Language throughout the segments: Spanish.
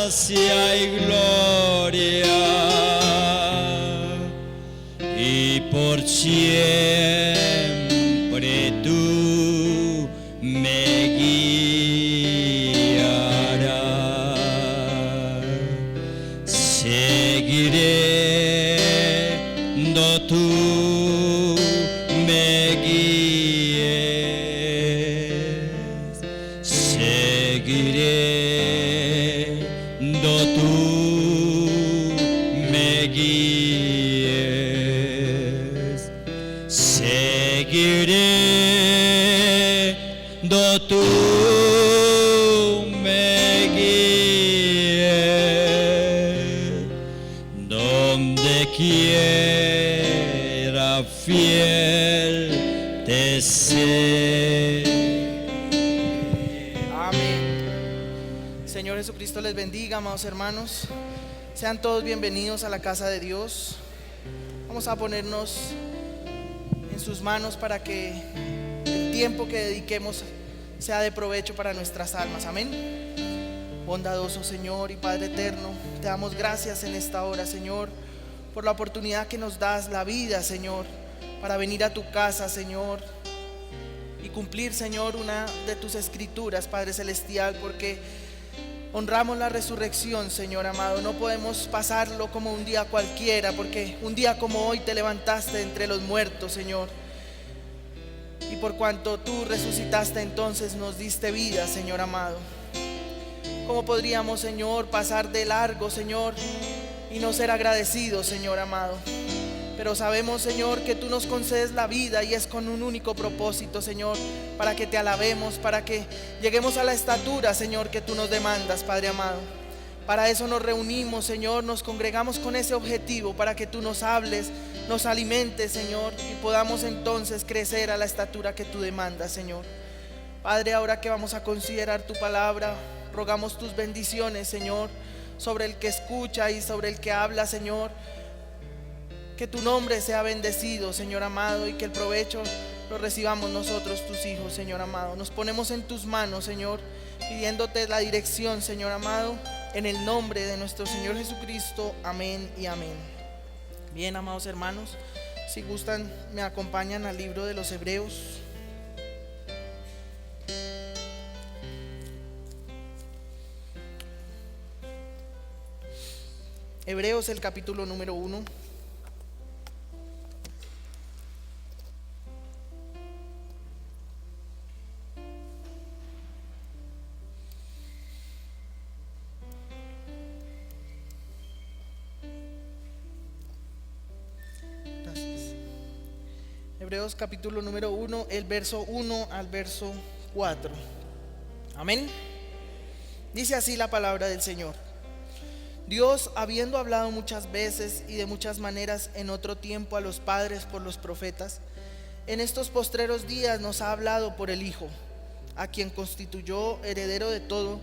gracia y gloria, y por siempre tú me guiarás. Seguiré do tú me guíes, seguiré do tú me guíes, seguiré do tú me guíes, donde quiera fiel te sé. Amén. Señor Jesucristo les bendiga, amados hermanos. Sean todos bienvenidos a la casa de Dios. Vamos a ponernos en sus manos para que el tiempo que dediquemos sea de provecho para nuestras almas. Amén. Bondadoso Señor y Padre eterno, te damos gracias en esta hora, Señor, por la oportunidad que nos das, la vida, Señor, para venir a tu casa, Señor, y cumplir, Señor, una de tus escrituras, Padre celestial, porque honramos la resurrección, Señor amado. No podemos pasarlo como un día cualquiera, porque un día como hoy te levantaste entre los muertos, Señor, y por cuanto tú resucitaste, entonces nos diste vida, Señor amado. ¿Cómo podríamos, Señor, pasar de largo, Señor, y no ser agradecidos, Señor amado? Pero sabemos, Señor, que tú nos concedes la vida y es con un único propósito, Señor, para que te alabemos, para que lleguemos a la estatura, Señor, que tú nos demandas, Padre amado. Para eso nos reunimos, Señor, nos congregamos con ese objetivo, para que tú nos hables, nos alimentes, Señor, y podamos entonces crecer a la estatura que tú demandas, Señor. Padre, ahora que vamos a considerar tu palabra, rogamos tus bendiciones, Señor, sobre el que escucha y sobre el que habla, Señor. Que tu nombre sea bendecido, Señor amado, y que el provecho lo recibamos nosotros, tus hijos, Señor amado. Nos ponemos en tus manos, Señor, pidiéndote la dirección, Señor amado, en el nombre de nuestro Señor Jesucristo. Amén y amén. Bien, amados hermanos, si gustan, me acompañan al libro de los Hebreos. Hebreos, el capítulo número 1. Hebreos capítulo número 1, el verso 1 al verso 4. Amén. Dice así la palabra del Señor. Dios, habiendo hablado muchas veces y de muchas maneras en otro tiempo a los padres por los profetas, en estos postreros días nos ha hablado por el Hijo, a quien constituyó heredero de todo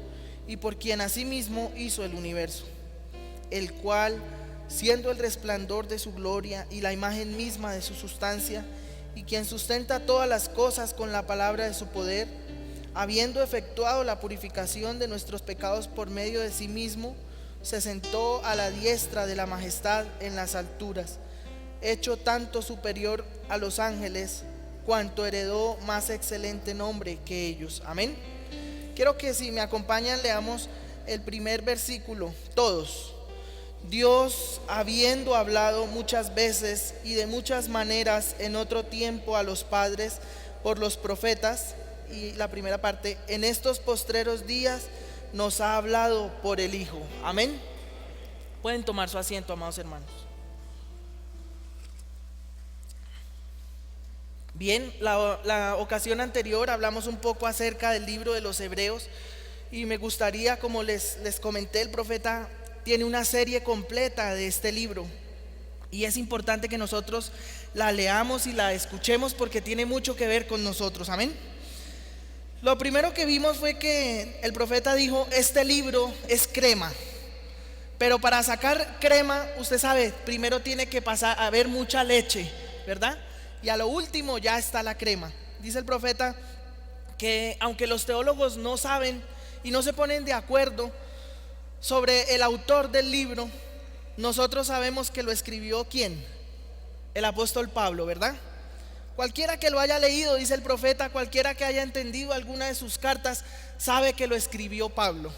y por quien asimismo hizo el universo, el cual, siendo el resplandor de su gloria y la imagen misma de su sustancia, y quien sustenta todas las cosas con la palabra de su poder, habiendo efectuado la purificación de nuestros pecados por medio de sí mismo, se sentó a la diestra de la majestad en las alturas, hecho tanto superior a los ángeles, cuanto heredó más excelente nombre que ellos. Amén. Quiero que si me acompañan leamos el primer versículo, todos. Dios, habiendo hablado muchas veces y de muchas maneras en otro tiempo a los padres por los profetas, y la primera parte, en estos postreros días nos ha hablado por el Hijo. Amén. Pueden tomar su asiento, amados hermanos. Bien, la ocasión anterior hablamos un poco acerca del libro de los Hebreos y me gustaría, como les comenté, el profeta tiene una serie completa de este libro y es importante que nosotros la leamos y la escuchemos porque tiene mucho que ver con nosotros. Amén. Lo primero que vimos fue que el profeta dijo: este libro es crema, pero para sacar crema, usted sabe, primero tiene que pasar a haber mucha leche, ¿verdad? Y a lo último ya está la crema. Dice el profeta que aunque los teólogos no saben y no se ponen de acuerdo sobre el autor del libro, nosotros sabemos que lo escribió ¿quién? El apóstol Pablo, ¿verdad? Cualquiera que lo haya leído, dice el profeta, cualquiera que haya entendido alguna de sus cartas, sabe que lo escribió Pablo.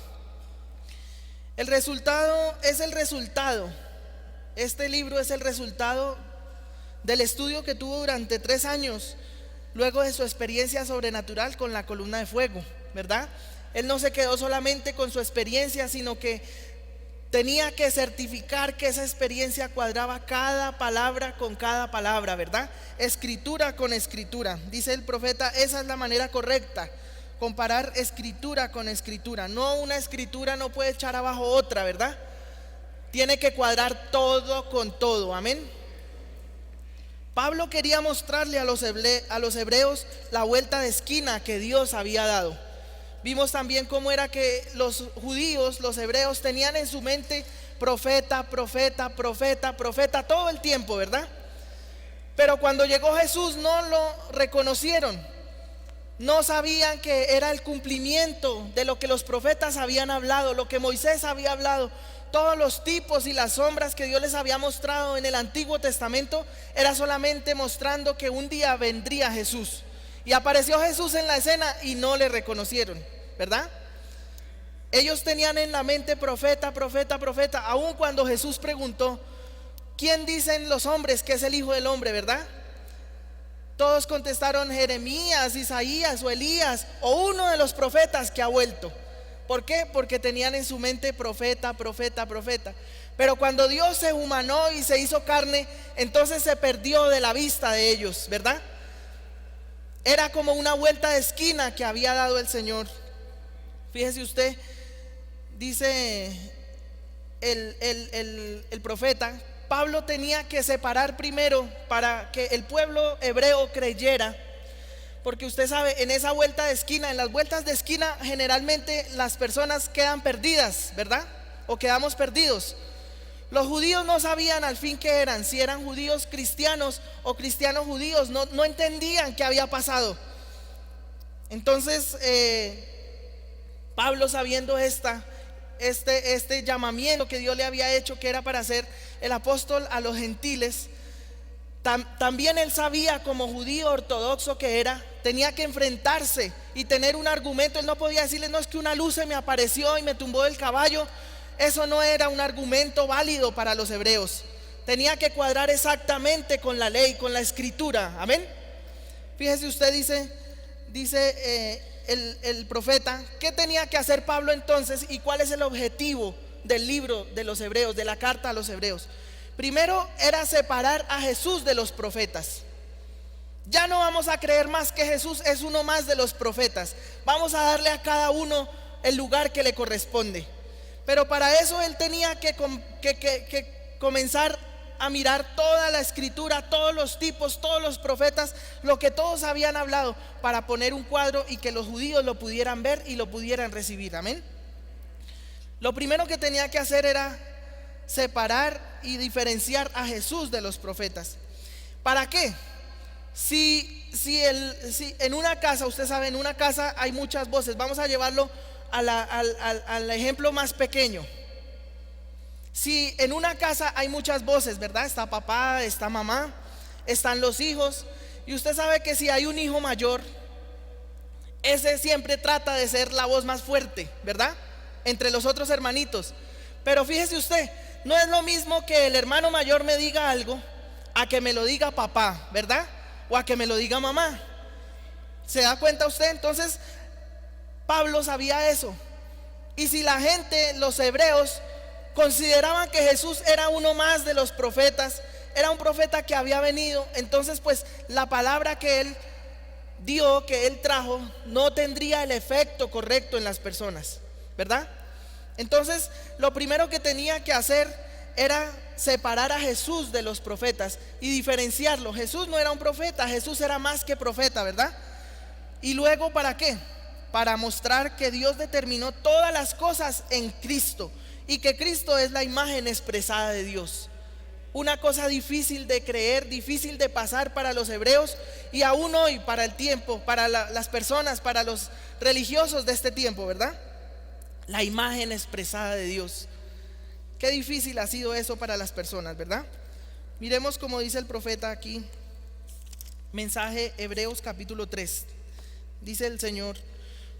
El resultado es el resultado. Este libro es el resultado del estudio que tuvo durante 3 años, luego de su experiencia sobrenatural con la columna de fuego, ¿verdad? Él no se quedó solamente con su experiencia, sino que tenía que certificar que esa experiencia cuadraba cada palabra con cada palabra, ¿verdad? Escritura con escritura. Dice el profeta, esa es la manera correcta, comparar escritura con escritura. No, una escritura no puede echar abajo otra, ¿verdad? Tiene que cuadrar todo con todo, amén. Pablo quería mostrarle a los hebreos la vuelta de esquina que Dios había dado. Vimos también cómo era que los judíos, los hebreos, tenían en su mente profeta, profeta, profeta, profeta todo el tiempo, ¿verdad? Pero cuando llegó Jesús no lo reconocieron. No sabían que era el cumplimiento de lo que los profetas habían hablado, lo que Moisés había hablado. Todos los tipos y las sombras que Dios les había mostrado en el Antiguo Testamento era solamente mostrando que un día vendría Jesús. Y apareció Jesús en la escena y no le reconocieron, ¿verdad? Ellos tenían en la mente profeta, profeta, profeta, aun cuando Jesús preguntó, ¿quién dicen los hombres que es el Hijo del Hombre, verdad? Todos contestaron Jeremías, Isaías o Elías o uno de los profetas que ha vuelto. ¿Por qué? Porque tenían en su mente profeta, profeta, profeta. Pero cuando Dios se humanó y se hizo carne, entonces se perdió de la vista de ellos, ¿verdad? Era como una vuelta de esquina que había dado el Señor. Fíjese usted, dice el profeta, Pablo tenía que separar primero para que el pueblo hebreo creyera. Porque usted sabe, en esa vuelta de esquina, en las vueltas de esquina, generalmente las personas quedan perdidas, ¿verdad? O quedamos perdidos. Los judíos no sabían al fin qué eran, si eran judíos cristianos o cristianos judíos, no entendían qué había pasado. Entonces, Pablo, sabiendo este llamamiento que Dios le había hecho, que era para ser el apóstol a los gentiles, también él sabía, como judío ortodoxo que era, tenía que enfrentarse y tener un argumento. Él no podía decirle, no, es que una luz se me apareció y me tumbó del caballo. Eso no era un argumento válido para los hebreos. Tenía que cuadrar exactamente con la ley, con la escritura, amén. Fíjese usted, dice el profeta, ¿qué tenía que hacer Pablo entonces y cuál es el objetivo del libro de los hebreos, de la carta a los hebreos? Primero era separar a Jesús de los profetas. Ya no vamos a creer más que Jesús es uno más de los profetas. Vamos a darle a cada uno el lugar que le corresponde. Pero para eso él tenía que comenzar a mirar toda la escritura, todos los tipos, todos los profetas, lo que todos habían hablado, para poner un cuadro y que los judíos lo pudieran ver y lo pudieran recibir, amén. Lo primero que tenía que hacer era separar y diferenciar a Jesús de los profetas. ¿Para qué? Si en una casa, usted sabe, en una casa hay muchas voces. Vamos a llevarlo al ejemplo más pequeño. Si en una casa hay muchas voces, ¿verdad? Está papá, está mamá, están los hijos. Y usted sabe que si hay un hijo mayor, ese siempre trata de ser la voz más fuerte, ¿verdad? Entre los otros hermanitos. Pero fíjese usted, no es lo mismo que el hermano mayor me diga algo a que me lo diga papá, ¿verdad? O a que me lo diga mamá. ¿Se da cuenta usted? Entonces Pablo sabía eso. Y si la gente, los hebreos, consideraban que Jesús era uno más de los profetas, era un profeta que había venido, entonces pues la palabra que él dio, que él trajo, no tendría el efecto correcto en las personas, ¿verdad? Entonces lo primero que tenía que hacer era separar a Jesús de los profetas y diferenciarlo. Jesús no era un profeta, Jesús era más que profeta, ¿verdad? Y luego, ¿para qué? Para mostrar que Dios determinó todas las cosas en Cristo y que Cristo es la imagen expresada de Dios. Una cosa difícil de creer, difícil de pasar para los hebreos y aún hoy para el tiempo, para las personas, para los religiosos de este tiempo, ¿verdad? la imagen expresada de Dios. Qué difícil ha sido eso para las personas, ¿verdad? Miremos como dice el profeta aquí, mensaje Hebreos capítulo 3. Dice el Señor: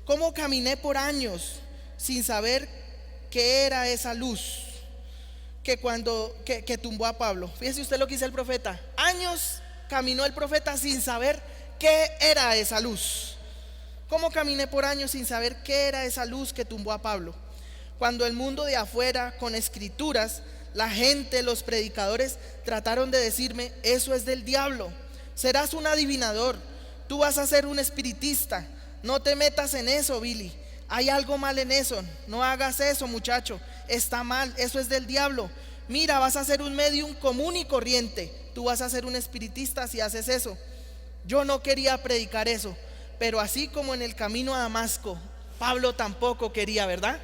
¿cómo caminé por años sin saber qué era esa luz que tumbó a Pablo? Fíjese usted lo que dice el profeta. Años caminó el profeta sin saber qué era esa luz. ¿Cómo caminé por años sin saber qué era esa luz que tumbó a Pablo? Cuando el mundo de afuera, con escrituras, la gente, los predicadores, trataron de decirme: eso es del diablo, serás un adivinador, tú vas a ser un espiritista, no te metas en eso, Billy, hay algo mal en eso, no hagas eso, muchacho, está mal, eso es del diablo. Mira, vas a ser un medium común y corriente, tú vas a ser un espiritista si haces eso. Yo no quería predicar eso, pero así como en el camino a Damasco, Pablo tampoco quería, ¿verdad?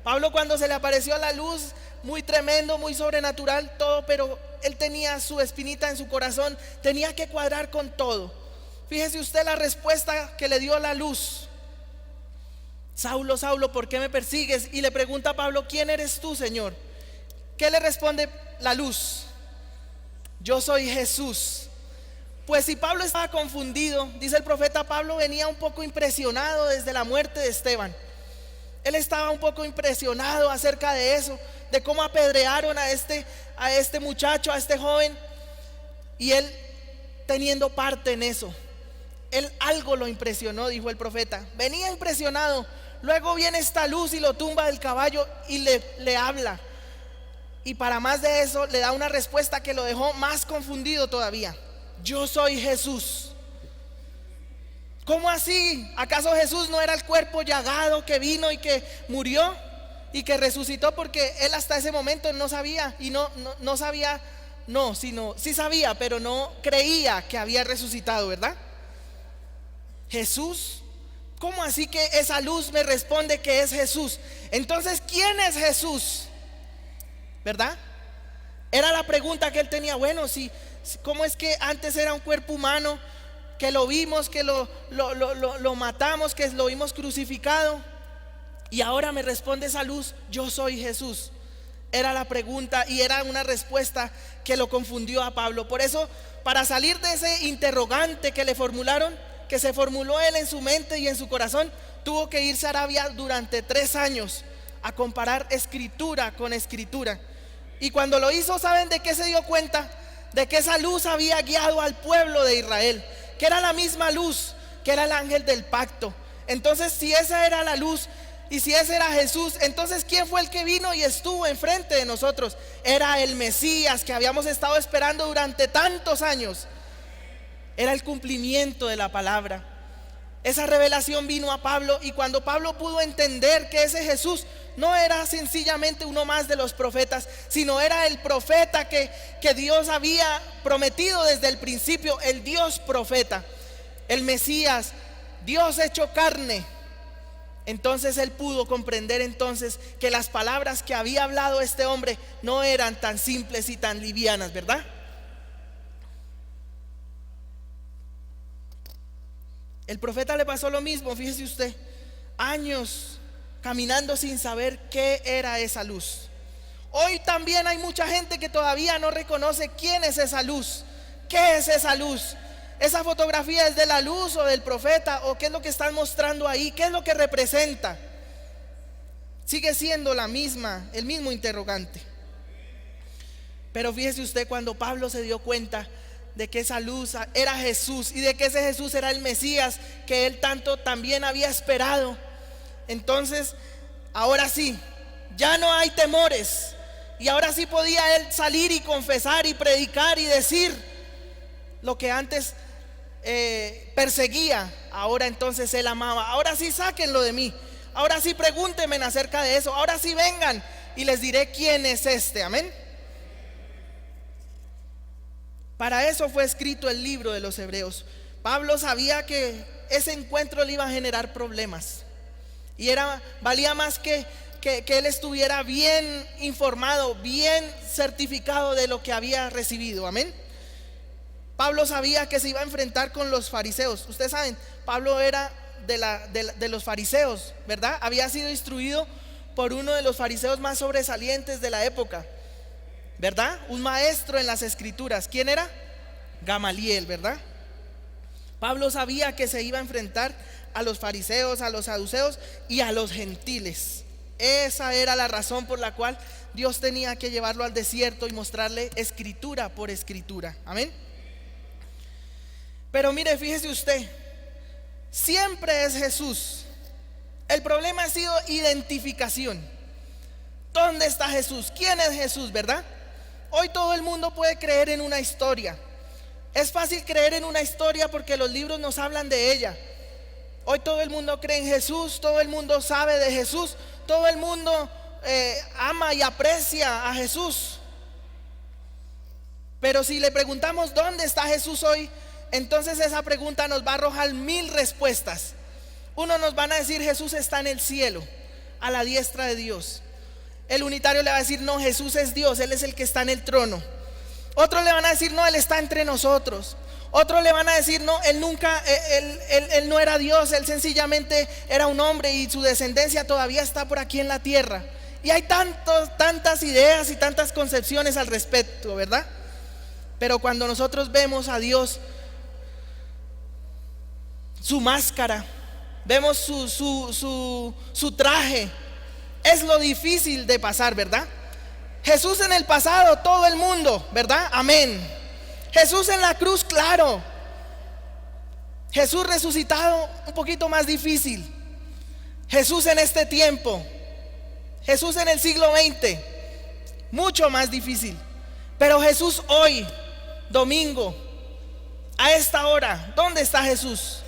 Pablo, cuando se le apareció la luz, muy tremendo, muy sobrenatural, todo, pero él tenía su espinita en su corazón, tenía que cuadrar con todo. Fíjese usted la respuesta que le dio la luz: Saulo, Saulo, ¿por qué me persigues? Y le pregunta a Pablo: ¿quién eres tú, Señor? ¿Qué le responde la luz? Yo soy Jesús. Pues si Pablo estaba confundido, dice el profeta, Pablo venía un poco impresionado desde la muerte de Esteban. Él estaba un poco impresionado acerca de eso, de cómo apedrearon a este muchacho, a este joven, y él teniendo parte en eso. Él algo lo impresionó, dijo el profeta. Venía impresionado. Luego viene esta luz y lo tumba del caballo y le habla. Y para más de eso, le da una respuesta que lo dejó más confundido todavía: yo soy Jesús. ¿Cómo así? ¿Acaso Jesús no era el cuerpo llagado que vino y que murió y que resucitó? Porque él hasta ese momento no sabía, y no sabía, no, sino sí sabía, pero no creía que había resucitado, ¿verdad? Jesús. ¿Cómo así que esa luz me responde que es Jesús? Entonces, ¿quién es Jesús? ¿Verdad? Era la pregunta que él tenía. Bueno, ¿cómo es que antes era un cuerpo humano, que lo vimos, que lo matamos, que lo vimos crucificado, y ahora me responde esa luz: yo soy Jesús? Era la pregunta, y era una respuesta que lo confundió a Pablo. Por eso, para salir de ese interrogante que le formularon, que se formuló él en su mente y en su corazón, tuvo que irse a Arabia durante 3 años a comparar escritura con escritura. Y cuando lo hizo, ¿saben de qué se dio cuenta? De que esa luz había guiado al pueblo de Israel, que era la misma luz, que era el ángel del pacto. Entonces, si esa era la luz y si ese era Jesús, entonces ¿quién fue el que vino y estuvo enfrente de nosotros? Era el Mesías que habíamos estado esperando durante tantos años. Era el cumplimiento de la palabra. Esa revelación vino a Pablo, y cuando Pablo pudo entender que ese Jesús no era sencillamente uno más de los profetas, sino era el profeta que Dios había prometido desde el principio, el Dios profeta, el Mesías, Dios hecho carne. Entonces él pudo comprender entonces que las palabras que había hablado este hombre no eran tan simples y tan livianas, ¿verdad? El profeta le pasó lo mismo, fíjese usted, años caminando sin saber qué era esa luz. Hoy también hay mucha gente que todavía no reconoce quién es esa luz, qué es esa luz. ¿Esa fotografía es de la luz o del profeta? ¿O qué es lo que están mostrando ahí? ¿Qué es lo que representa? Sigue siendo el mismo interrogante. Pero fíjese usted, cuando Pablo se dio cuenta de que esa luz era Jesús y de que ese Jesús era el Mesías que él tanto también había esperado, entonces ahora sí, ya no hay temores, y ahora sí podía él salir y confesar y predicar y decir lo que antes perseguía. Ahora entonces él amaba. Ahora sí, sáquenlo de mí, ahora sí pregúntenme acerca de eso, ahora sí vengan y les diré quién es este. Amén. Para eso fue escrito el libro de los Hebreos. Pablo sabía que ese encuentro le iba a generar problemas, y valía más que él estuviera bien informado, bien certificado de lo que había recibido. Amén. Pablo sabía que se iba a enfrentar con los fariseos. Ustedes saben, Pablo era de los fariseos, ¿verdad? Había sido instruido por uno de los fariseos más sobresalientes de la época, ¿verdad? Un maestro en las escrituras. ¿Quién era? Gamaliel, ¿verdad? Pablo sabía que se iba a enfrentar a los fariseos, a los saduceos y a los gentiles. Esa era la razón por la cual Dios tenía que llevarlo al desierto y mostrarle escritura por escritura. Amén. Pero mire, fíjese usted, siempre es Jesús. El problema ha sido identificación. ¿Dónde está Jesús? ¿Quién es Jesús, verdad? Hoy todo el mundo puede creer en una historia. Es fácil creer en una historia porque los libros nos hablan de ella. Hoy todo el mundo cree en Jesús, todo el mundo sabe de Jesús, todo el mundo ama y aprecia a Jesús. Pero si le preguntamos dónde está Jesús hoy, entonces esa pregunta nos va a arrojar 1000 respuestas. Uno nos van a decir: Jesús está en el cielo, a la diestra de Dios. El unitario le va a decir: no, Jesús es Dios, Él es el que está en el trono. Otros le van a decir: no, Él está entre nosotros. Otros le van a decir: no, Él nunca, él no era Dios, Él sencillamente era un hombre y su descendencia todavía está por aquí en la tierra. Y hay tantas ideas y tantas concepciones al respecto, ¿verdad? Pero cuando nosotros vemos a Dios, su máscara, vemos su traje, es lo difícil de pasar, ¿verdad? Jesús en el pasado, todo el mundo, ¿verdad? Amén. Jesús en la cruz, claro. Jesús resucitado, un poquito más difícil. Jesús en este tiempo, Jesús en el siglo XX, mucho más difícil. Pero Jesús hoy, domingo, a esta hora, ¿dónde está Jesús?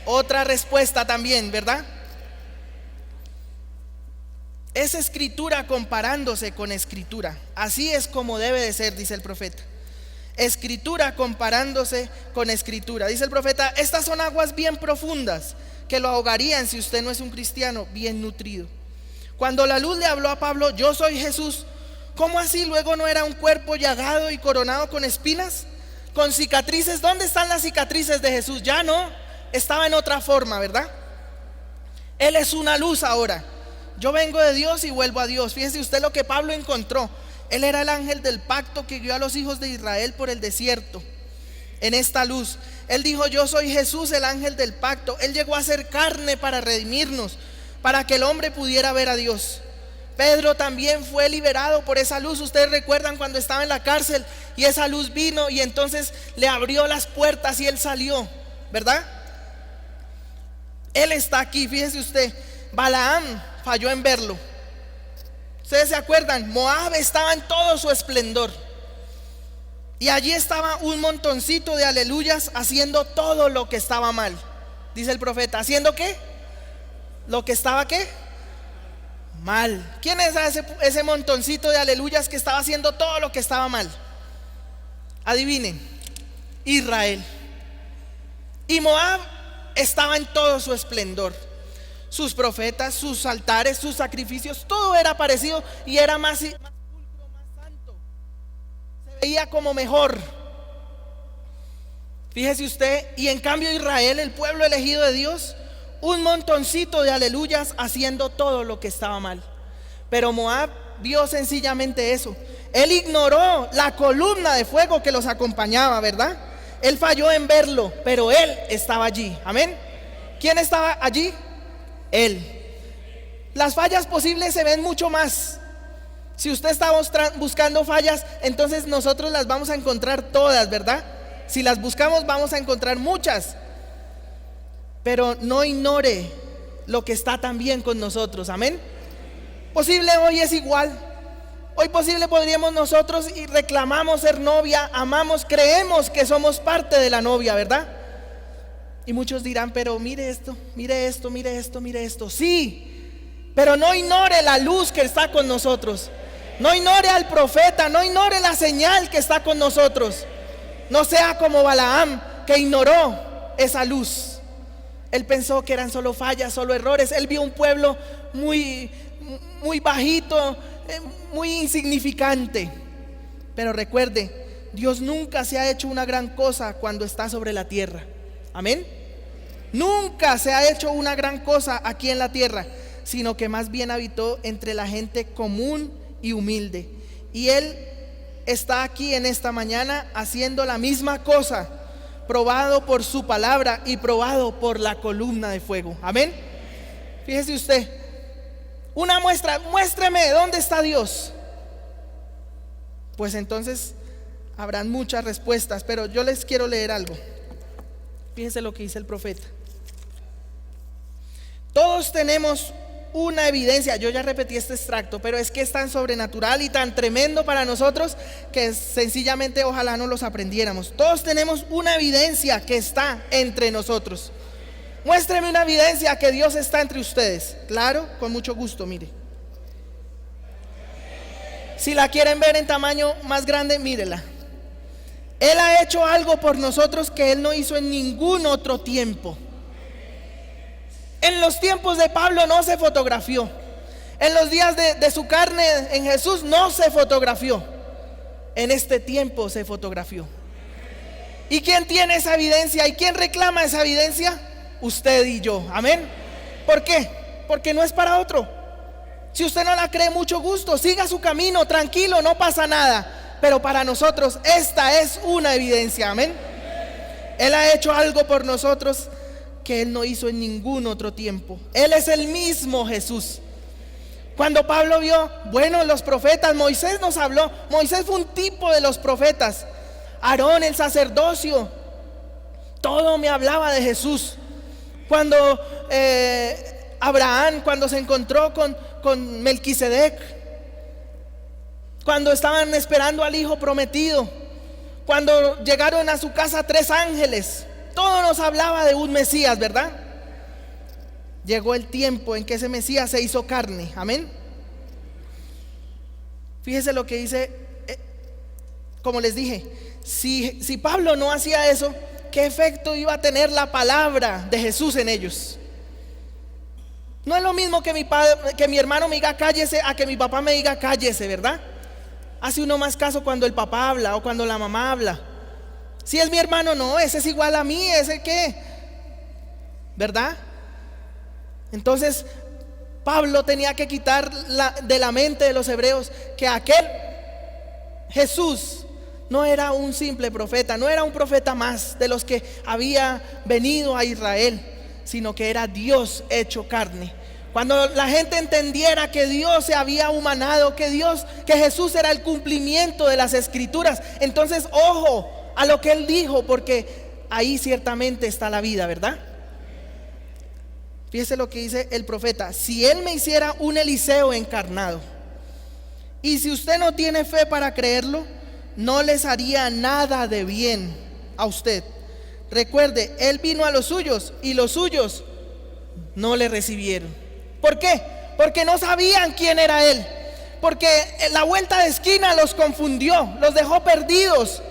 Otra respuesta también, ¿verdad? Es escritura comparándose con escritura. Así es como debe de ser, dice el profeta. Escritura comparándose con escritura. Dice el profeta: estas son aguas bien profundas que lo ahogarían si usted no es un cristiano bien nutrido. Cuando la luz le habló a Pablo: yo soy Jesús, ¿cómo así luego no era un cuerpo llagado y coronado con espinas? Con cicatrices. ¿Dónde están las cicatrices de Jesús? Ya no, estaba en otra forma, ¿verdad? Él es una luz ahora. Yo vengo de Dios y vuelvo a Dios. Fíjese usted lo que Pablo encontró. Él era el ángel del pacto que guió a los hijos de Israel por el desierto. En esta luz, él dijo: yo soy Jesús, el ángel del pacto. Él llegó a ser carne para redimirnos, para que el hombre pudiera ver a Dios. Pedro también fue liberado por esa luz. Ustedes recuerdan cuando estaba en la cárcel y esa luz vino y entonces le abrió las puertas y él salió, ¿verdad? Él está aquí. Fíjese usted, Balaam falló en verlo. Ustedes se acuerdan, Moab estaba en todo su esplendor y allí estaba un montoncito de aleluyas haciendo todo lo que estaba mal. Dice el profeta: ¿haciendo qué? Lo que estaba ¿qué? Mal. ¿Quién es ese montoncito de aleluyas que estaba haciendo todo lo que estaba mal? Adivinen: Israel. Y Moab estaba en todo su esplendor. Sus profetas, sus altares, sus sacrificios, todo era parecido y era más pulcro, más santo. Se veía como mejor. Fíjese usted, y en cambio Israel, el pueblo elegido de Dios, un montoncito de aleluyas haciendo todo lo que estaba mal. Pero Moab vio sencillamente eso. Él ignoró la columna de fuego que los acompañaba, ¿verdad? Él falló en verlo, pero él estaba allí. Amén. ¿Quién estaba allí? Él. Las fallas posibles se ven mucho más. Si usted está buscando fallas, entonces nosotros las vamos a encontrar todas, ¿verdad? Si las buscamos vamos a encontrar muchas. Pero no ignore lo que está también con nosotros. Amén. Posible hoy es igual. Hoy posible podríamos nosotros y reclamamos ser novia, amamos, creemos que somos parte de la novia, ¿verdad? Y muchos dirán: pero mire esto, mire esto, mire esto, mire esto. Sí, pero no ignore la luz que está con nosotros. No ignore al profeta, no ignore la señal que está con nosotros. No sea como Balaam, que ignoró esa luz. Él pensó que eran solo fallas, solo errores. Él vio un pueblo muy bajito, muy insignificante. Pero recuerde, Dios nunca se ha hecho una gran cosa cuando está sobre la tierra. Amén. Nunca se ha hecho una gran cosa aquí en la tierra. sino que más bien habitó entre la gente común y humilde. Y Él está aquí en esta mañana haciendo la misma cosa, probado por su palabra y probado por la columna de fuego. Amén. Fíjese usted, una muestra, muéstreme dónde está Dios. Pues entonces habrán muchas respuestas, pero yo les quiero leer algo. Fíjense lo que dice el profeta. Todos tenemos una evidencia, yo ya repetí este extracto, pero es que es tan sobrenatural y tan tremendo para nosotros que sencillamente ojalá no los aprendiéramos. Todos tenemos una evidencia que está entre nosotros. Muéstreme una evidencia que Dios está entre ustedes. Claro, con mucho gusto, mire. Si la quieren ver en tamaño más grande, mírela. Él ha hecho algo por nosotros que Él no hizo en ningún otro tiempo. En los tiempos de Pablo no se fotografió. En los días de su carne en Jesús no se fotografió. En este tiempo se fotografió. ¿Y quién tiene esa evidencia? ¿Y quién reclama esa evidencia? Usted y yo. Amén. ¿Por qué? Porque no es para otro. Si usted no la cree, mucho gusto, siga su camino, tranquilo, no pasa nada. Pero para nosotros esta es una evidencia. Amén. Él ha hecho algo por nosotros que Él no hizo en ningún otro tiempo. Él es el mismo Jesús. Cuando Pablo vio, bueno, los profetas, Moisés nos habló. Moisés fue un tipo de los profetas. Aarón, el sacerdocio, todo me hablaba de Jesús. Cuando Abraham, cuando se encontró con Melquisedec, cuando estaban esperando al hijo prometido, cuando llegaron a su casa 3 ángeles, todo nos hablaba de un Mesías, ¿verdad? Llegó el tiempo en que ese Mesías se hizo carne. Amén. Fíjese lo que dice, como les dije, si Pablo no hacía eso, ¿qué efecto iba a tener la palabra de Jesús en ellos? No es lo mismo que mi hermano me diga cállese a que mi papá me diga cállese, ¿verdad? Hace uno más caso cuando el papá habla o cuando la mamá habla. Si es mi hermano, no, ese es igual a mí, ese qué, ¿verdad? Entonces Pablo tenía que quitar de la mente de los hebreos que aquel Jesús no era un simple profeta, no era un profeta más de los que había venido a Israel, sino que era Dios hecho carne. Cuando la gente entendiera que Dios se había humanado, que Jesús era el cumplimiento de las escrituras, entonces ojo a lo que Él dijo, porque ahí ciertamente está la vida, ¿verdad? Fíjese lo que dice el profeta: si Él me hiciera un Eliseo encarnado, y si usted no tiene fe para creerlo, no les haría nada de bien a usted. Recuerde, Él vino a los suyos y los suyos no le recibieron. ¿Por qué? Porque no sabían quién era Él. Porque la vuelta de esquina los confundió, los dejó perdidos.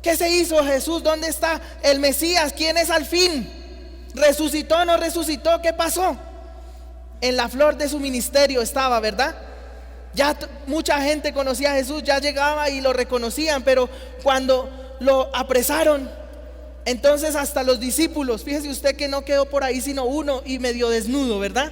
¿Qué se hizo Jesús? ¿Dónde está el Mesías? ¿Quién es al fin? ¿Resucitó o no resucitó? ¿Qué pasó? En la flor de su ministerio estaba, ¿verdad? Ya mucha gente conocía a Jesús, ya llegaba y lo reconocían, pero cuando lo apresaron, entonces hasta los discípulos, fíjese usted que no quedó por ahí sino uno y medio desnudo, ¿verdad?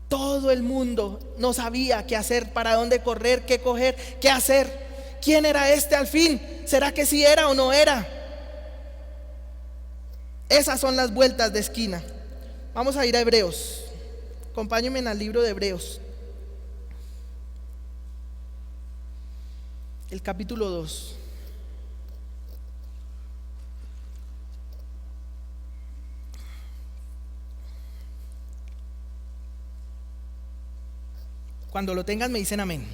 Todo el mundo no sabía qué hacer, para dónde correr, qué coger, qué hacer. ¿Quién era este al fin? ¿Será que sí era o no era? Esas son las vueltas de esquina. Vamos a ir a Hebreos. Acompáñenme al libro de Hebreos, el capítulo 2. Cuando lo tengan me dicen amén.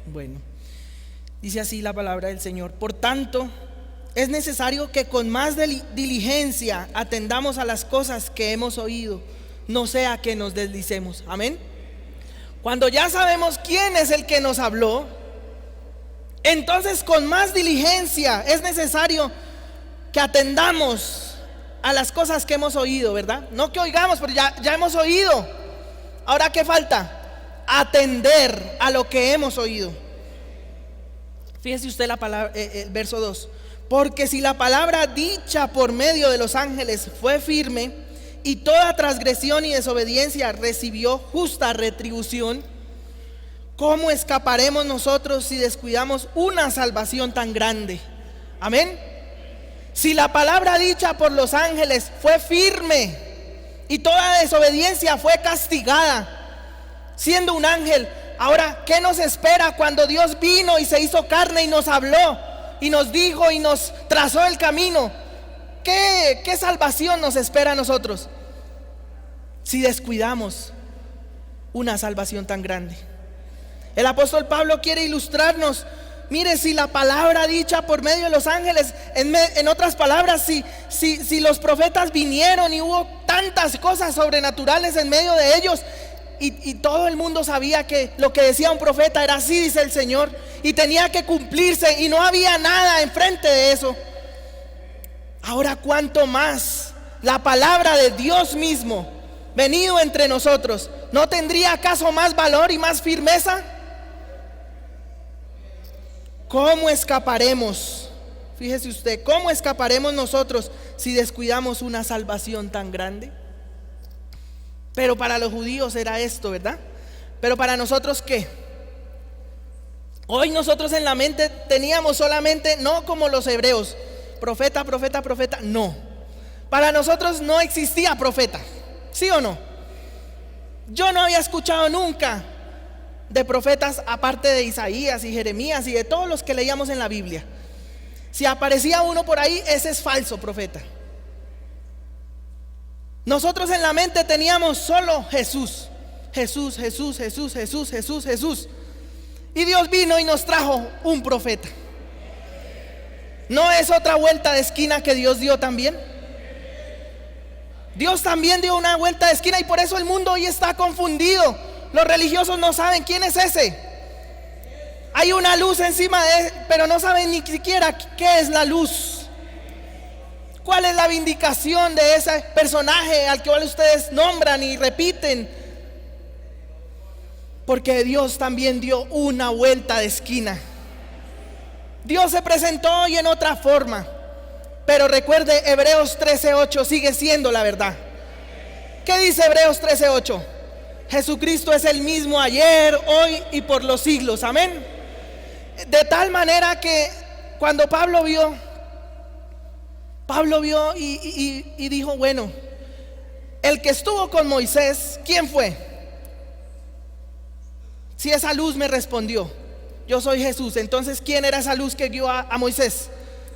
Bueno, dice así la palabra del Señor: por tanto, es necesario que con más diligencia atendamos a las cosas que hemos oído, no sea que nos deslicemos. Amén. Cuando ya sabemos quién es el que nos habló, entonces con más diligencia es necesario que atendamos a las cosas que hemos oído, ¿verdad? No que oigamos, pero ya hemos oído. Ahora, ¿qué falta? Atender a lo que hemos oído. Fíjese usted la palabra, el verso 2. Porque si la palabra dicha por medio de los ángeles fue firme, y toda transgresión y desobediencia recibió justa retribución, ¿cómo escaparemos nosotros si descuidamos una salvación tan grande? Amén. Si la palabra dicha por los ángeles fue firme y toda desobediencia fue castigada, siendo un ángel, ahora, ¿qué nos espera cuando Dios vino y se hizo carne y nos habló y nos dijo y nos trazó el camino? ¿Qué salvación nos espera a nosotros si descuidamos una salvación tan grande? El apóstol Pablo quiere ilustrarnos. Mire, si la palabra dicha por medio de los ángeles, en otras palabras, si los profetas vinieron y hubo tantas cosas sobrenaturales en medio de ellos, y todo el mundo sabía que lo que decía un profeta era así, dice el Señor, y tenía que cumplirse, y no había nada enfrente de eso. Ahora, ¿cuánto más la palabra de Dios mismo venido entre nosotros? ¿No tendría acaso más valor y más firmeza? ¿Cómo escaparemos? Fíjese usted, ¿cómo escaparemos nosotros si descuidamos una salvación tan grande? Pero para los judíos era esto, ¿verdad? Pero para nosotros, ¿qué? Hoy nosotros en la mente teníamos solamente, no como los hebreos, profeta, profeta, profeta, no. Para nosotros no existía profeta, ¿sí o no? Yo no había escuchado nunca de profetas aparte de Isaías y Jeremías y de todos los que leíamos en la Biblia. Si aparecía uno por ahí, ese es falso profeta. Nosotros en la mente teníamos solo Jesús. Jesús, Jesús, Jesús, Jesús, Jesús, Jesús. Y Dios vino y nos trajo un profeta. ¿No es otra vuelta de esquina que Dios dio también? Dios también dio una vuelta de esquina y por eso el mundo hoy está confundido. Los religiosos no saben quién es ese. Hay una luz encima de él, pero no saben ni siquiera qué es la luz. ¿Cuál es la vindicación de ese personaje al cual ustedes nombran y repiten? Porque Dios también dio una vuelta de esquina. Dios se presentó hoy en otra forma. Pero recuerde, Hebreos 13:8 sigue siendo la verdad. ¿Qué dice Hebreos 13:8? Jesucristo es el mismo ayer, hoy y por los siglos. Amén. De tal manera que cuando Pablo vio y dijo, bueno, el que estuvo con Moisés, ¿quién fue? Si esa luz me respondió, yo soy Jesús. Entonces, ¿quién era esa luz que guió a Moisés?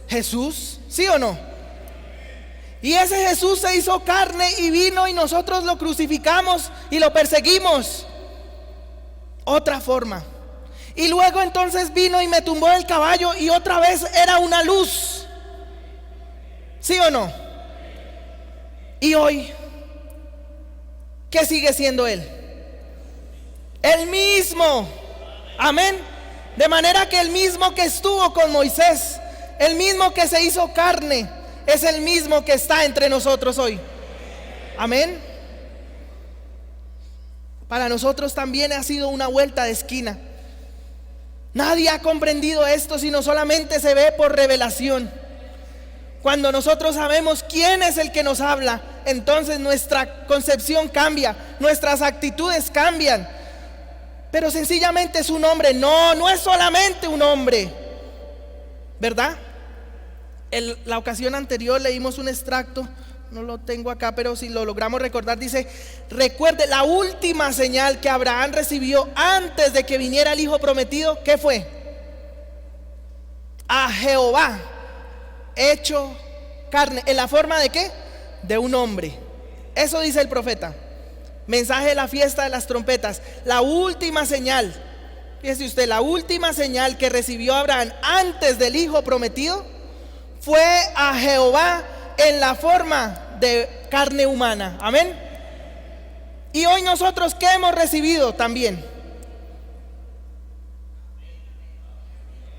Jesús, ¿sí o no? Y ese Jesús se hizo carne y vino y nosotros lo crucificamos y lo perseguimos. Otra forma. Y luego entonces vino y me tumbó del caballo y otra vez era una luz. ¿Sí o no? Y hoy, ¿qué sigue siendo Él? El mismo. Amén. De manera que el mismo que estuvo con Moisés, el mismo que se hizo carne, es el mismo que está entre nosotros hoy. Amén. Para nosotros también ha sido una vuelta de esquina. Nadie ha comprendido esto, sino solamente se ve por revelación. Cuando nosotros sabemos quién es el que nos habla, entonces nuestra concepción cambia, nuestras actitudes cambian. Pero sencillamente es un hombre. No es solamente un hombre, ¿verdad? En la ocasión anterior leímos un extracto, no lo tengo acá, pero si lo logramos recordar, dice: recuerde la última señal que Abraham recibió antes de que viniera el hijo prometido. ¿Qué fue? A Jehová hecho carne. ¿En la forma de qué? De un hombre. Eso dice el profeta. Mensaje de la fiesta de las trompetas. La última señal, fíjese usted, la última señal que recibió Abraham antes del hijo prometido fue a Jehová en la forma de carne humana. Amén. Y hoy nosotros, ¿qué hemos recibido también?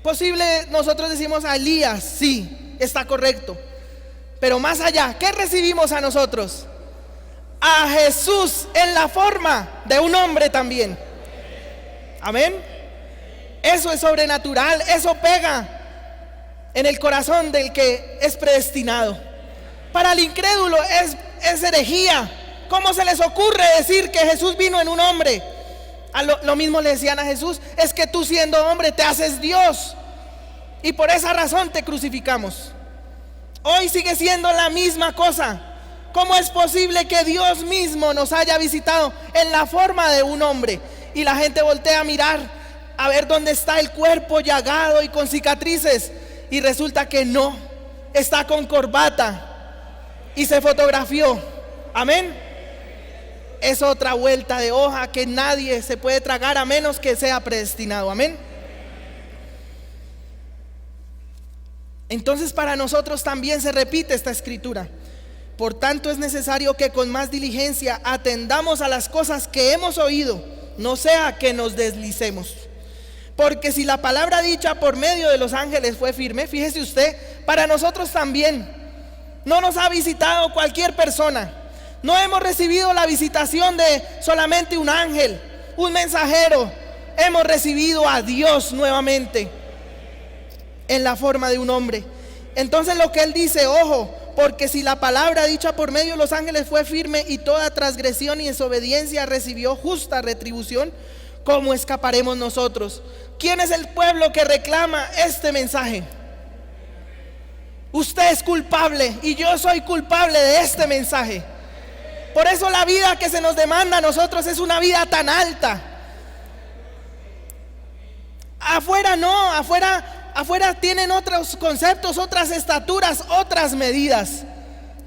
Posible nosotros decimos a Elías, sí, está correcto. Pero más allá, ¿qué recibimos a nosotros? A Jesús en la forma de un hombre también. Amén. Eso es sobrenatural, eso pega en el corazón del que es predestinado. Para el incrédulo es herejía. ¿Cómo se les ocurre decir que Jesús vino en un hombre? Lo mismo le decían a Jesús: es que tú, siendo hombre, te haces Dios, y por esa razón te crucificamos. Hoy sigue siendo la misma cosa. ¿Cómo es posible que Dios mismo nos haya visitado en la forma de un hombre? Y la gente voltea a mirar, a ver dónde está el cuerpo llagado y con cicatrices, y resulta que no, está con corbata y se fotografió. Amén. Es otra vuelta de hoja que nadie se puede tragar a menos que sea predestinado. Amén. Entonces para nosotros también se repite esta escritura: por tanto es necesario que con más diligencia atendamos a las cosas que hemos oído, no sea que nos deslicemos. Porque si la palabra dicha por medio de los ángeles fue firme, fíjese usted, para nosotros también. No nos ha visitado cualquier persona. No hemos recibido la visitación de solamente un ángel, un mensajero. Hemos recibido a Dios nuevamente en la forma de un hombre. Entonces lo que él dice: ojo, porque si la palabra dicha por medio de los ángeles fue firme y toda transgresión y desobediencia recibió justa retribución, ¿cómo escaparemos nosotros? ¿Quién es el pueblo que reclama este mensaje? Usted es culpable y yo soy culpable de este mensaje. Por eso la vida que se nos demanda a nosotros es una vida tan alta. Afuera no, afuera tienen otros conceptos, otras estaturas, otras medidas.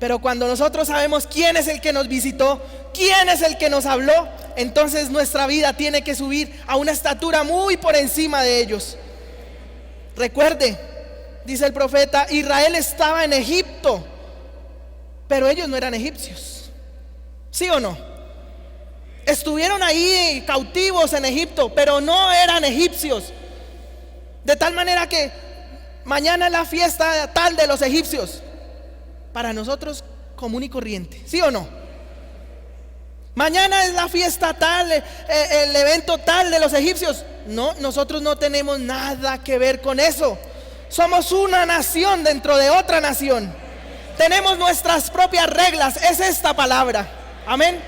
Pero cuando nosotros sabemos quién es el que nos visitó, quién es el que nos habló, entonces nuestra vida tiene que subir a una estatura muy por encima de ellos. Recuerde, dice el profeta, Israel estaba en Egipto, pero ellos no eran egipcios. ¿Sí o no? Estuvieron ahí cautivos en Egipto, pero no eran egipcios. De tal manera que mañana es la fiesta tal de los egipcios, para nosotros común y corriente. ¿Sí o no? Mañana es la fiesta tal, el evento tal de los egipcios. No, nosotros no tenemos nada que ver con eso. Somos una nación dentro de otra nación. Tenemos nuestras propias reglas. Es esta palabra. Amén.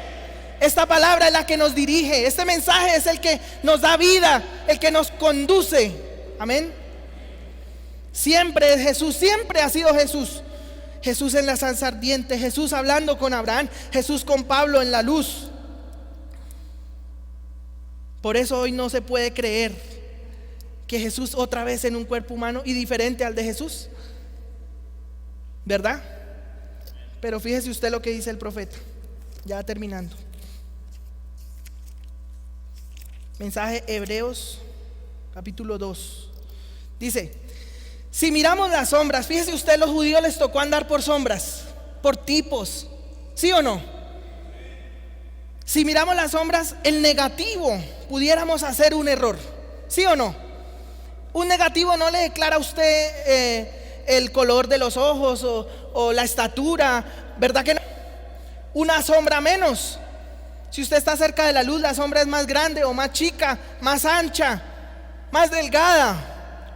Esta palabra es la que nos dirige. Este mensaje es el que nos da vida, el que nos conduce. Amén. Siempre es Jesús, siempre ha sido Jesús. Jesús en la zarza ardiente, Jesús hablando con Abraham, Jesús con Pablo en la luz. Por eso hoy no se puede creer que Jesús otra vez en un cuerpo humano y diferente al de Jesús, ¿verdad? Pero fíjese usted lo que dice el profeta, ya terminando. Mensaje Hebreos capítulo 2. Dice: si miramos las sombras, fíjese usted, los judíos les tocó andar por sombras, por tipos, ¿sí o no? Si miramos las sombras, el negativo, pudiéramos hacer un error, ¿sí o no? Un negativo no le declara a usted el color de los ojos o la estatura, ¿verdad que no? Una sombra menos. Si usted está cerca de la luz, la sombra es más grande o más chica, más ancha, más delgada.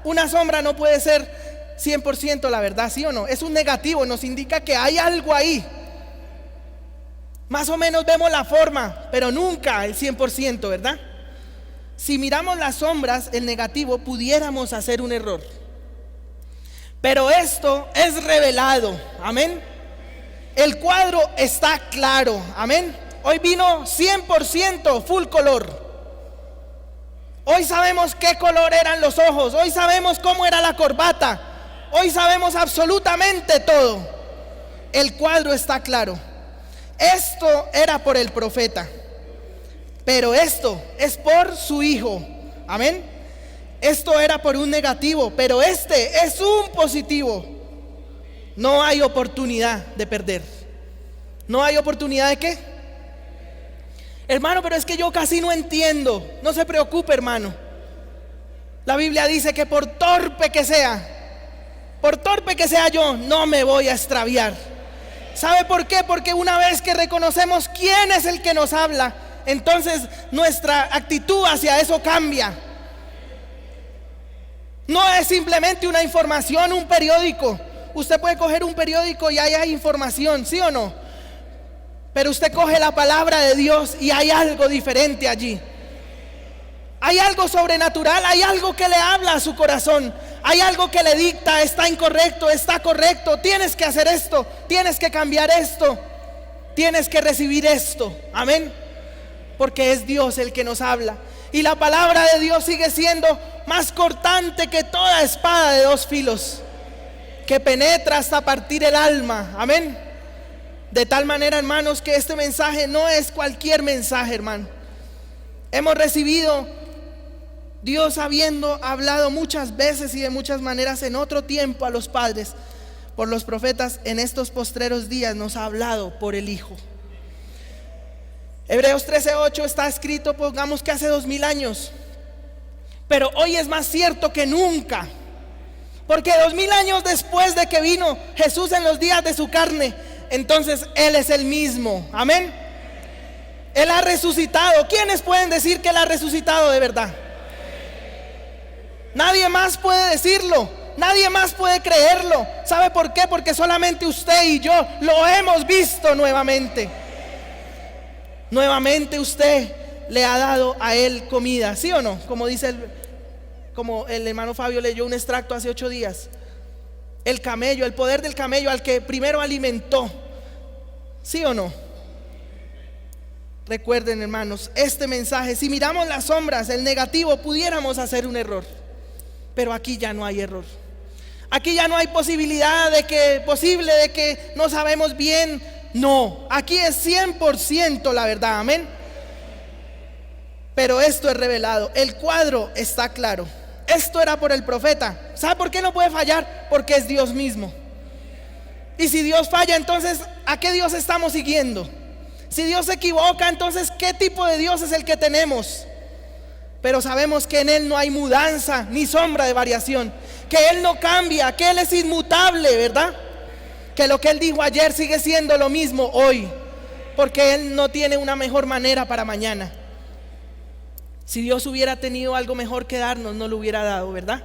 Una sombra no puede ser 100% la verdad, ¿sí o no? Es un negativo, nos indica que hay algo ahí. Más o menos vemos la forma, pero nunca el 100%, ¿verdad? Si miramos las sombras, el negativo, pudiéramos hacer un error. Pero esto es revelado, amén. El cuadro está claro, amén. Hoy vino 100% full color. Hoy sabemos qué color eran los ojos, hoy sabemos cómo era la corbata, hoy sabemos absolutamente todo. El cuadro está claro. Esto era por el profeta, pero esto es por su hijo, amén. Esto era por un negativo, pero este es un positivo. No hay oportunidad de perder. ¿No hay oportunidad de qué? Hermano, pero es que yo casi no entiendo. No se preocupe, hermano. La Biblia dice que por torpe que sea yo, no me voy a extraviar. ¿Sabe por qué? Porque una vez que reconocemos quién es el que nos habla, entonces nuestra actitud hacia eso cambia. No es simplemente una información, un periódico. Usted puede coger un periódico y ahí hay información, ¿sí o no? Pero usted coge la palabra de Dios y hay algo diferente allí. Hay algo sobrenatural, hay algo que le habla a su corazón, hay algo que le dicta: está incorrecto, está correcto, tienes que hacer esto, tienes que cambiar esto, tienes que recibir esto. Amén. Porque es Dios el que nos habla. Y la palabra de Dios sigue siendo más cortante que toda espada de dos filos, que penetra hasta partir el alma. Amén. De tal manera, hermanos, que este mensaje no es cualquier mensaje, hermano. Hemos recibido, Dios habiendo hablado muchas veces y de muchas maneras en otro tiempo a los padres por los profetas, en estos postreros días nos ha hablado por el Hijo. Hebreos 13:8 está escrito, pongamos que hace 2000 años, pero hoy es más cierto que nunca, porque 2000 años después de que vino Jesús en los días de su carne, entonces Él es el mismo. Amén. Él ha resucitado. ¿Quiénes pueden decir que Él ha resucitado de verdad? Nadie más puede decirlo, nadie más puede creerlo. ¿Sabe por qué? Porque solamente usted y yo lo hemos visto nuevamente. Nuevamente usted le ha dado a Él comida, ¿sí o no? Como dice como el hermano Fabio leyó un extracto hace 8 días. El camello, el poder del camello al que primero alimentó, ¿sí o no? Recuerden, hermanos, este mensaje, si miramos las sombras, el negativo, pudiéramos hacer un error. Pero aquí ya no hay error. Aquí ya no hay posibilidad de que no sabemos bien. No, aquí es 100% la verdad, amén. Pero esto es revelado, el cuadro está claro. Esto era por el profeta. ¿Sabe por qué no puede fallar? Porque es Dios mismo. Y si Dios falla, entonces ¿a qué Dios estamos siguiendo? Si Dios se equivoca, entonces ¿qué tipo de Dios es el que tenemos? Pero sabemos que en Él no hay mudanza ni sombra de variación, que Él no cambia, que Él es inmutable, ¿verdad? Que lo que Él dijo ayer sigue siendo lo mismo hoy, porque Él no tiene una mejor manera para mañana. Si Dios hubiera tenido algo mejor que darnos, no lo hubiera dado, ¿verdad?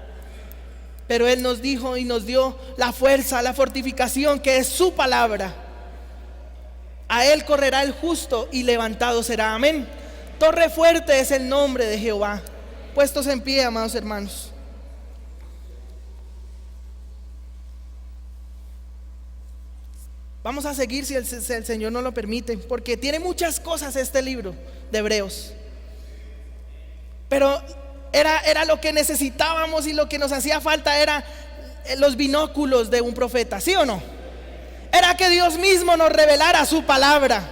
Pero Él nos dijo y nos dio la fuerza, la fortificación, que es su palabra. A Él correrá el justo y levantado será, amén. Torre fuerte es el nombre de Jehová. Puestos en pie, amados hermanos. Vamos a seguir si el Señor nos lo permite, porque tiene muchas cosas este libro de Hebreos. Pero era lo que necesitábamos y lo que nos hacía falta era los binóculos de un profeta, ¿sí o no? Era que Dios mismo nos revelara su palabra,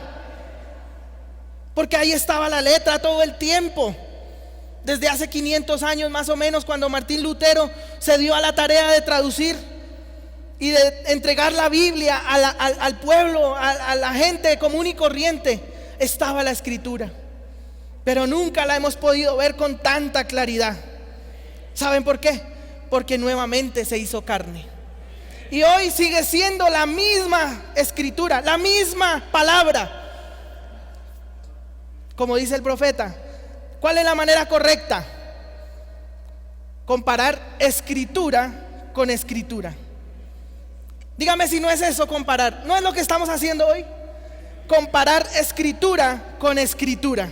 porque ahí estaba la letra todo el tiempo. Desde hace 500 años más o menos, cuando Martín Lutero se dio a la tarea de traducir y de entregar la Biblia al pueblo, a la gente común y corriente, estaba la escritura. Pero nunca la hemos podido ver con tanta claridad. ¿Saben por qué? Porque nuevamente se hizo carne. Y hoy sigue siendo la misma escritura, la misma palabra. Como dice el profeta, ¿cuál es la manera correcta? Comparar escritura con escritura. Dígame si no es eso comparar. ¿No es lo que estamos haciendo hoy? Comparar escritura con escritura.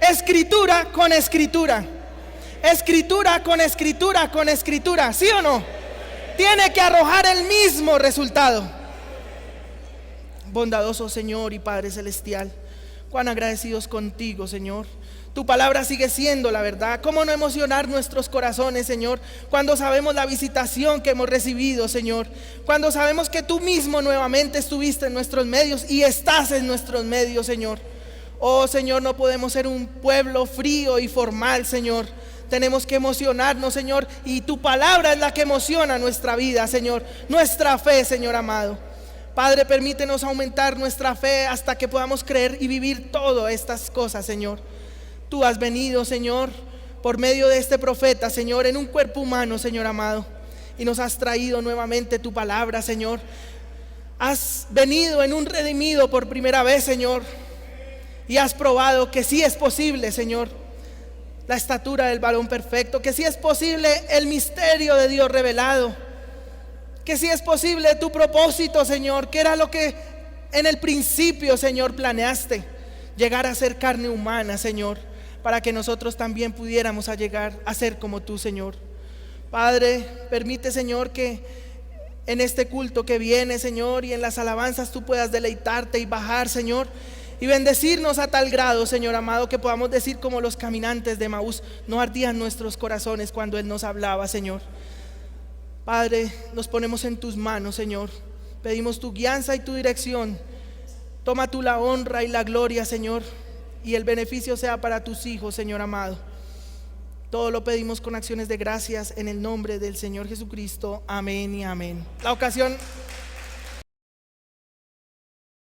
Escritura con escritura. Escritura con escritura con escritura. ¿Sí o no? Tiene que arrojar el mismo resultado. Bondadoso Señor y Padre Celestial, cuán agradecidos contigo, Señor. Tu palabra sigue siendo la verdad. ¿Cómo no emocionar nuestros corazones, Señor, cuando sabemos la visitación que hemos recibido, Señor? Cuando sabemos que tú mismo nuevamente estuviste en nuestros medios y estás en nuestros medios, Señor. Oh, Señor, no podemos ser un pueblo frío y formal, Señor. Tenemos que emocionarnos, Señor, y tu palabra es la que emociona nuestra vida, Señor. Nuestra fe, Señor amado. Padre, permítenos aumentar nuestra fe hasta que podamos creer y vivir todas estas cosas, Señor. Tú has venido, Señor, por medio de este profeta, Señor, en un cuerpo humano, Señor amado, y nos has traído nuevamente tu palabra, Señor. Has venido en un redimido por primera vez, Señor, y has probado que sí es posible, Señor, la estatura del varón perfecto, que sí es posible el misterio de Dios revelado, que sí es posible tu propósito, Señor, que era lo que en el principio, Señor, planeaste llegar a ser carne humana, Señor, para que nosotros también pudiéramos llegar a ser como tú, Señor. Padre, permite, Señor, que en este culto que viene, Señor, y en las alabanzas tú puedas deleitarte y bajar, Señor, y bendecirnos a tal grado, Señor amado, que podamos decir como los caminantes de Emaús: no ardían nuestros corazones cuando Él nos hablaba, Señor. Padre, nos ponemos en tus manos, Señor. Pedimos tu guianza y tu dirección. Toma tú la honra y la gloria, Señor, y el beneficio sea para tus hijos, Señor amado. Todo lo pedimos con acciones de gracias en el nombre del Señor Jesucristo. Amén y amén. La ocasión